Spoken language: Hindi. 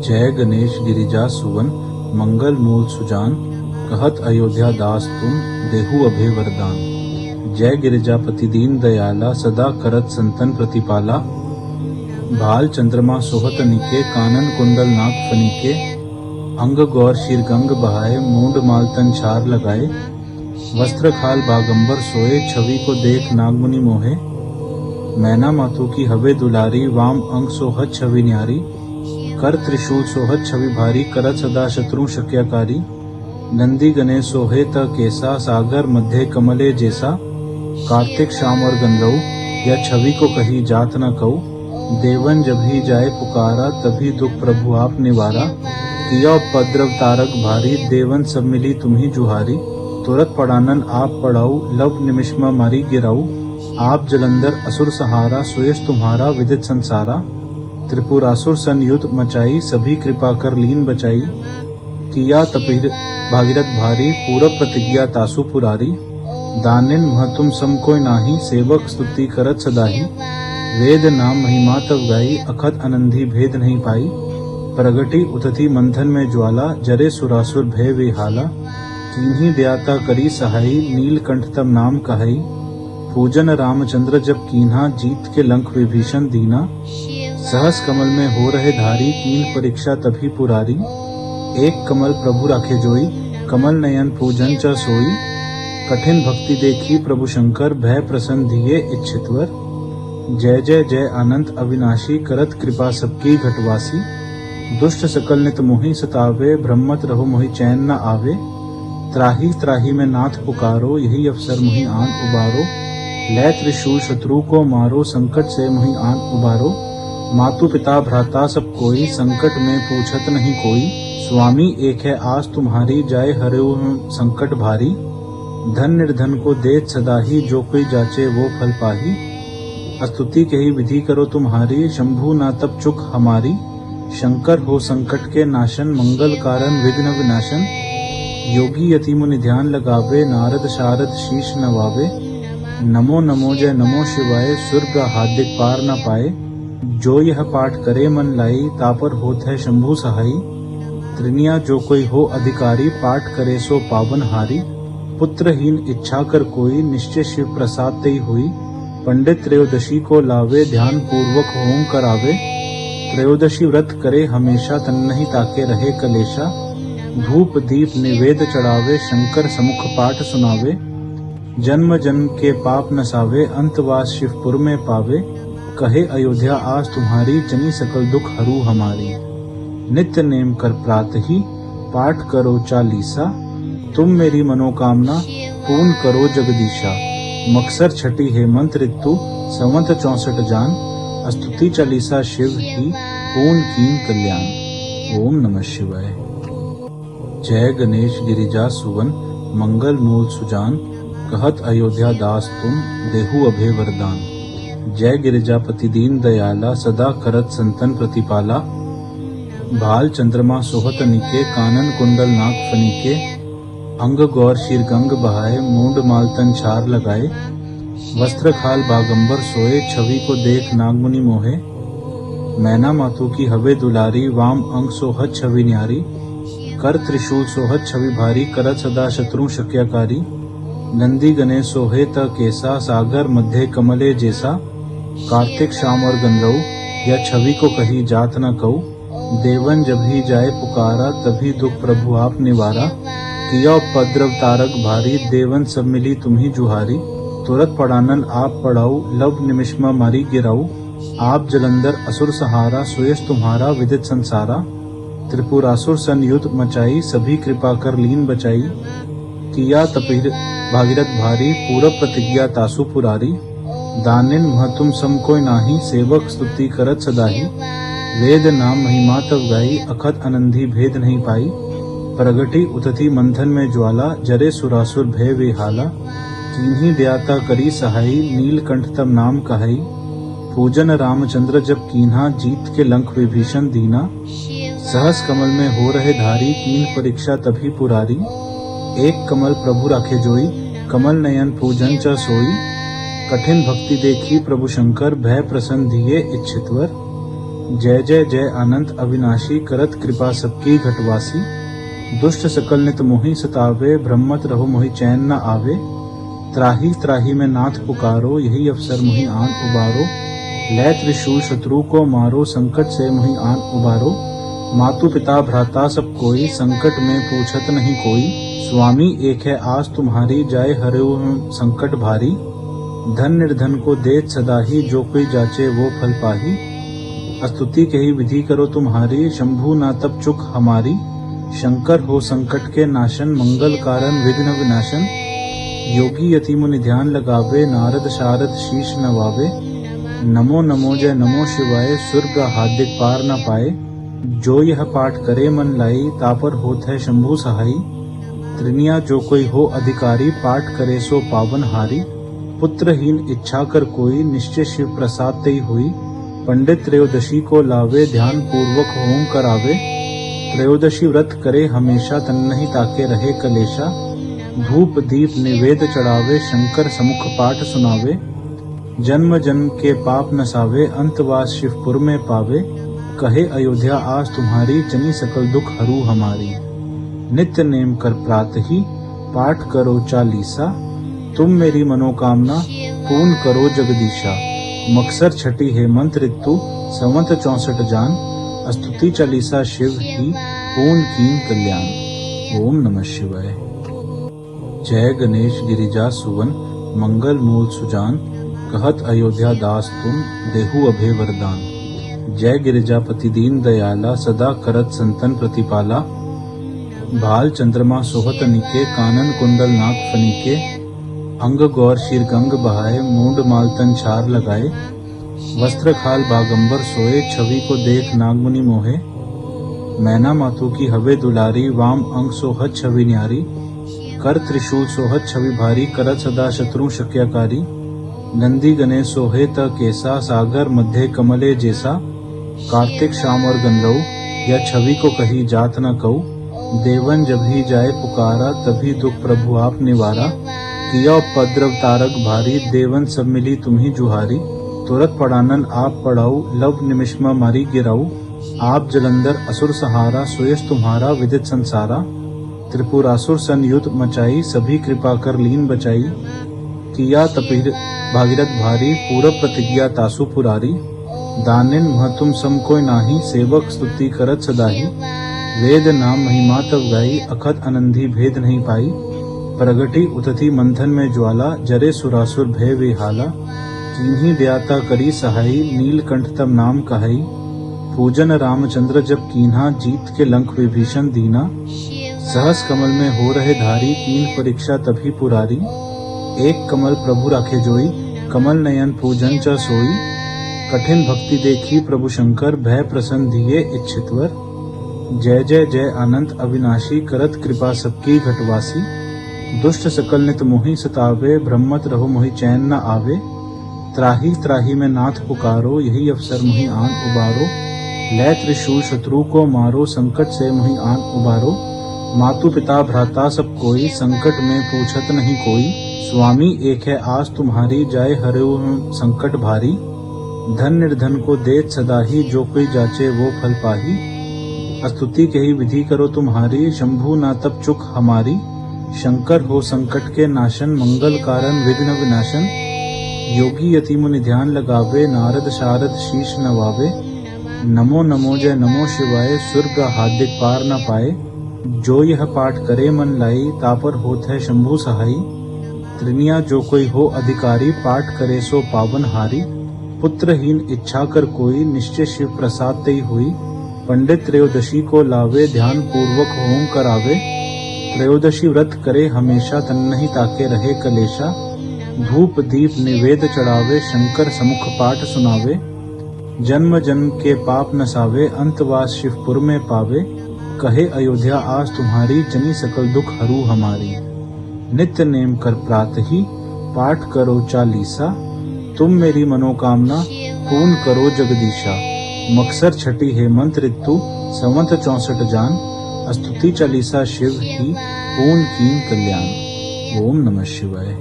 जय गणेश गिरिजा सुवन मंगल मूल सुजान, कहत अयोध्या दास तुम देहु अभय वरदान। जय गिरिजापति दीन दयाला, सदा करत संतन प्रतिपाला। भाल चंद्रमा सोहत निके, कानन कुंडल नाक फनीके। अंग गौर शीर गंग बहाए, मूंड माल तन छार लगाए। वस्त्र खाल बागंबर सोए, छवि को देख नागमुनि मोहे। मैना मातु की हवे दुलारी, वाम अंग सोहत छवि न्यारी। कर त्रिशूल सोहत छवि भारी, करत सदा शत्रु शक्यकारी। नंदी गणेश सोहे त केसा, सागर मध्य कमले जैसा। कार्तिक शाम और गंधर्व, यह छवि को कही जात न कहू। देवन जब ही जाए पुकारा, तभी दुख प्रभु आप निवारा। किया उपद्रव तारक भारी, देवन सब मिली तुम्ही जुहारी। तुरत पड़ानन आप पड़ाऊ, लव निमिष में मारी गिराऊ। आप जलंधर असुर सहारा, सुयश तुम्हारा विदित संसारा। त्रिपुरासुर सन युद्ध मचाई, सभी कृपा कर लीन बचाई। किया तपिर भागीरथ भारी, पूरब प्रतिज्ञा तासु पुरारी। दानिन महतुम सम कोई नाही, सेवक स्तुति करत सदाही। वेद नाम महिमा तब गाई, अखत अनंधी भेद नहीं पाई। प्रगति उतथी मंथन में ज्वाला, जरे सुरासुर भय विहाला। किन्हीं दयाता करी सहाई, नीलकंठ तब नाम कहाई। पूजन रामचंद्र जब कीन्हा, जीत के लंक विभीषण दीना। सहस कमल में हो रहे धारी, कीन परीक्षा तभी पुरारी। एक कमल प्रभु राखे जोई, कमल नयन पूजन च सोई। कठिन भक्ति देखी प्रभु शंकर, भय प्रसन्न दिए इच्छितवर। जय जय जय अनंत अविनाशी, करत कृपा सबकी घटवासी। दुष्ट सकल नित मोहि सतावे, ब्रह्मत रहो मोहि चैन न आवे। त्राही त्राही में नाथ पुकारो, यही अवसर मोहि आन उबारो। लय त्रिशूल शत्रु को मारो, संकट से मोहि आन उबारो। मातु पिता भ्राता सब कोई, संकट में पूछत नहीं कोई। स्वामी एक है आस तुम्हारी, जाए हरे संकट भारी। धन निर्धन को देत सदाही, जो कोई जाचे वो फल पाही। स्तुति कही विधि करो तुम्हारी, शंभु ना तब चुक हमारी। शंकर हो संकट के नाशन, मंगल कारण विघ्न विनाशन। योगी यति मुनि ध्यान लगावे, नारद शारद शीश नवावे। नमो नमो जय नमो शिवाय, स्वर्ग हार्दिक पार न पाए। जो यह पाठ करे मन लाई, तापर होत है शंभु सहाई। त्रिनिया जो कोई हो अधिकारी, पाठ करे सो पावन हारी। पुत्रहीन इच्छा कर कोई, निश्चय शिव प्रसाद तेई हुई। पंडित त्रयोदशी को लावे, ध्यान पूर्वक होम करावे। त्रयोदशी व्रत करे हमेशा, तन नहीं ताके रहे कलेशा। धूप दीप निवेद चढ़ावे, शंकर समुख पाठ सुनावे। जन्म जन्म के पाप नसावे, अंतवास शिवपुर में पावे। कहे अयोध्या आस तुम्हारी, जनी सकल दुख हरू हमारी। नित्य नेम कर प्रातहि, पाठ करो चालीसा। तुम मेरी मनोकामना पूर्ण करो जगदीशा। मकसर छठी हेमंत ऋतु, संवत 64 जान। स्तुति चालीसा शिव ही, पूर्ण कीन कल्याण। ओम नमः शिवाय। जय गणेश गिरिजा सुवन मंगल मूल सुजान, कहत अयोध्या दास तुम देहु अभय वरदान। जय गिरिजापति दीन दयाला, सदा करत संतन प्रतिपाला। भाल चंद्रमा सोहत निके, कानन कुंडल नाक फनीके। अंग गौर शीर गंग बहाए, मूंड माल तन छार लगाए। वस्त्र खाल बागंबर सोए, छवि को देख नागमुनि मोहे। मैना मातु की हवे दुलारी, वाम अंग सोहत छवि न्यारी। कर त्रिशूल सोहत छवि भारी, करत सदा शत्रु शक्यकारी। नंदी गणेश सोहे त केसा, सागर मध्य कमले जैसा। कार्तिक शाम और गंधर्व, यह छवि को कही जात न कहू। देवन जब ही जाए पुकारा, तभी दुख प्रभु आप निवारा। किया उपद्रव तारक भारी, देवन सब मिली तुम्ही जुहारी। तुरत पड़ानन आप पड़ाऊ, लव निमिष में मारी गिराऊ। आप जलंधर असुर सहारा, सुयश तुम्हारा विदित संसारा। त्रिपुरासुर सन युद्ध मचाई, सभी कृपा कर लीन बचाई। किया तपिर भागीरथ भारी, पूरब प्रतिज्ञा तासु पुरारी। दानिन महतुम सम कोई नाही, सेवक स्तुति करत सदाही। वेद नाम महिमा तब गाई, अखत अनंधी भेद नहीं पाई। प्रगति उतथी मंथन में ज्वाला, जरे सुरासुर भय विहाला। किन्हीं दयाता करी सहाई, नीलकंठ तब नाम कहाई। पूजन रामचंद्र जब कीन्हा, जीत के लंक विभीषण दीना। सहस कमल में हो रहे धारी, कीन परीक्षा तभी पुरारी। एक कमल प्रभु राखे जोई, कमल नयन पूजन च सोई। कठिन भक्ति देखी प्रभु शंकर, भय प्रसन्न दिए इच्छितवर। जय जय जय अनंत अविनाशी करत कृपा सबकी घटवासी। दुष्ट सकल नित मोहि सतावे ब्रह्मत रहो मोहि चैन न आवे। त्राही त्राही में नाथ पुकारो यही अवसर मोहि आन उबारो। लै त्रिशूल शत्रु को मारो संकट से मोहि आन उबारो। मातु पिता भ्राता सब कोई संकट में पूछत नहीं कोई। स्वामी एक है आस तुम्हारी जाए हरे संकट भारी। धन निर्धन को देत सदा ही जो कोई जाचे वो फल पाही। स्तुति कही विधि करो तुम्हारी शंभु ना तब चुक हमारी। शंकर हो संकट के नाशन मंगल कारण विघ्न विनाशन। योगी यति मुनि ध्यान लगावे नारद शारद शीश नवावे। नमो नमो जय नमो शिवाय स्वर्ग हार्दिक पार न पाए। जो यह पाठ करे मन लाई तापर होत है शंभु सहाई। त्रिनिया जो कोई हो अधिकारी पाठ करे सो पावन हारी। पुत्रहीन इच्छा कर कोई निश्चय शिव प्रसाद तेई हुई। पंडित त्रयोदशी को लावे ध्यान पूर्वक होम करावे। त्रयोदशी व्रत करे हमेशा तन्नहि ताके रहे कलेशा। धूप दीप निवेद चढ़ावे शंकर समुख पाठ सुनावे। जन्म जन्म के पाप नसावे अंतवास शिवपुर में पावे। कहे अयोध्या आस तुम्हारी चनी सकल दुख हरू हमारी। नित्य नेम कर प्रातहि पाठ करो चालीसा। तुम मेरी मनोकामना पूर्ण करो जगदीशा। मकसर छठी हेमंत ऋतु संवत 64 जान। स्तुति चालीसा शिव ही पूर्ण कीन कल्याण। ओम नमः शिवाय। जय गणेश गिरिजा सुवन मंगल मूल सुजान। कहत अयोध्या दास तुम देहु अभय वरदान। जय गिरिजापति दीन दयाला सदा करत संतन प्रतिपाला। भाल चंद्रमा सोहत निके कानन कुंडल नाक फनीके। अंग गौर शीर गंग बहाए मूंड माल तन छार लगाए। वस्त्र खाल बागंबर सोए छवि को देख नागमुनि मोहे। मैना मातु की हवे दुलारी वाम अंग सोहत छवि न्यारी। कर त्रिशूल सोहत छवि भारी करत सदा शत्रु शक्याकारी। नंदी गणेश सोहे त केसा सागर मध्य कमले जैसा। कार्तिक शाम और गंधर्व या छवि को कही जात न कहू। देवन जब ही जाए पुकारा तभी दुख प्रभु आप निवारा। किया उपद्रव तारक भारी देवन सब मिली तुम्ही जुहारी। तुरत पड़ानन आप पढ़ाऊ लव निमिषमा मारी गिराऊ। आप जलंधर असुर सहारा सुयश तुम्हारा विदित संसारा। त्रिपुरासुर सन युद्ध मचाई सभी कृपा कर लीन बचाई। किया तपीर भागीरथ भारी पूरब प्रतिज्ञा तासु पुरारी। दानिन महतुम सम कोई नाही सेवक स्तुति करत सदाही। वेद नाम महिमा तब गाई अखत आनंदी भेद नहीं पाई। प्रगति उतथी मंथन में ज्वाला जरे सुरासुर भय विहाला। किन्हीं दयाता करी सहाई नीलकंठ तब नाम कहाई। पूजन रामचंद्र जब कीन्हा जीत के लंक विभीषण दीना। सहस कमल में हो रहे धारी कीन परीक्षा तभी पुरारी। एक कमल प्रभु राखे जोई कमल नयन पूजन च सोई। कठिन भक्ति देखी प्रभु शंकर भय प्रसन्न दिए इच्छितवर। जय जय जय अनंत अविनाशी करत कृपा सबकी घटवासी। दुष्ट सकल नित मोहि सतावे ब्रह्मत रहो मोहि चैन न आवे। त्राही त्राही में नाथ पुकारो यही अवसर मोहि आन उबारो। लै त्रिशूल शत्रु को मारो संकट से मोहि आन उबारो। मातु पिता भ्राता सब कोई संकट में पूछत नहीं कोई। स्वामी एक है आस तुम्हारी जाए हरे संकट भारी। धन निर्धन को देत सदा ही जो कोई जाचे वो फल पाही। स्तुति कही विधि करो तुम्हारी शंभु ना तब चुक हमारी। शंकर हो संकट के नाशन मंगल कारण विघ्न विनाशन। योगी यति मुनि ध्यान लगावे नारद शारद शीश नवावे। नमो नमो जय नमो शिवाय स्वर्ग हार्दिक पार न पाए। जो यह पाठ करे मन लाई तापर होत है शंभु सहाई। त्रिनिया जो कोई हो अधिकारी पाठ करे सो पावन हारी। पुत्रहीन इच्छा कर कोई निश्चय शिव प्रसाद तेई हुई। पंडित त्रयोदशी को लावे ध्यान पूर्वक होम करावे। त्रयोदशी व्रत करे हमेशा तन्नहि ताके रहे कलेशा। धूप दीप निवेद चढ़ावे शंकर समुख पाठ सुनावे। जन्म जन्म के पाप नसावे अंतवास शिवपुर में पावे। कहे अयोध्या आस तुम्हारी चनी सकल दुख हरू हमारी। नित्य नेम कर प्रातहि पाठ करो चालीसा। तुम मेरी मनोकामना पूर्ण करो जगदीशा। मकसर छठी हेमंत ऋतु संवत 64 जान। स्तुति चालीसा शिव ही पूर्ण कीन कल्याण। ओम नमः शिवाय।